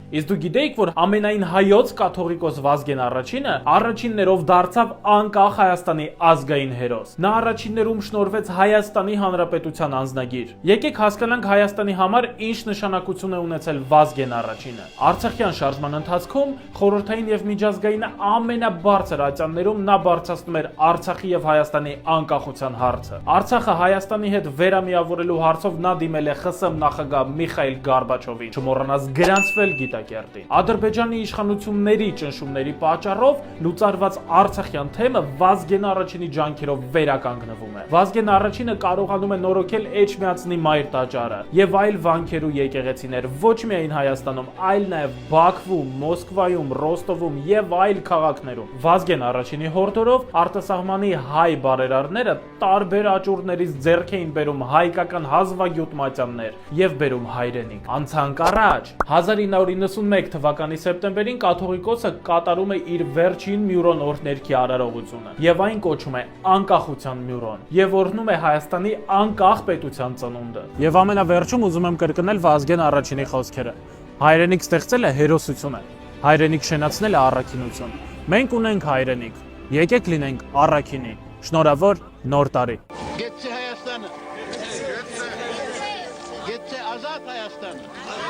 Իսկ դու գիտեիք, որ ամենայն հայոց կաթողիկոս Վազգեն Առաջինը առաջիններով դարձավ անկախ Հայաստանի ազգային հերոս։ Նա առաջիններում շնորհվեց Հայաստանի Հանրապետության անձնագիր։ Եկեք հասկանանք Հայաստանի համար ինչ նշանակություն է ունեցել Վազգեն Առաջինը։ Արցախյան շարժման ընթացքում խորհրդային եւ միջազգային ամենաբարձր ատյաններում նա բարձրացնում էր Արցախի եւ Հայաստանի անկախության հարցը։ Արցախը Հայաստանի հետ վերամիավորելու հարցով նա դիմել է ԽՍՀՄ նախագահ Միխայիլ Գորբաչովին, չմոռանաս գրանցվել Գիտակերտին։ Ադրբեջանի իշխանությունների ճնշումների պատճառով լուծարված Արցախյան թեմը Վազգեն Առաջինի ջանքերով վերականգնվում է։ Վազգեն Առաջինը կարողանում է նորոգել Էջմիածնի մայր տաճարը եւ այլ վանքեր ու եկեղեցիներ ոչ միայն Հայաստանում, այլ նաեւ Բաքվում, Մոսկվայում, Ռոստովում եւ այլ քաղաքներում։ Վազգեն Առաջինի հորդորով արտասահմանի հայ բարերարները տարբեր աճուրներից ձեռք էին բերում հայկական հազվագյուտ մատյաններ եւ բերում հայրենիք։ Անցանք առաջ 1991 թվականի սեպտեմբերին կաթողիկոսը կատարում է իր վերջին մյուրոն օրհներքի արարողությունը եւ այն կոչում է անկախության մյուրոն եւ օրհնում է Հայաստանի անկախ պետության ծնունդը։ Եվ ամենավերջում ուզում եմ կրկնել Վազգեն Առաջինի խոսքերը. հայրենիք ստեղծել է հերոսությունը, հայրենիք շենացնել է առաքինություն։ Մենք ունենք հայրենիք, եկեք լինենք առաքինի։ Շնորհավոր նոր տարի։ Գեցե Հայաստանը։ Գեցե ազատ Հայաստանը։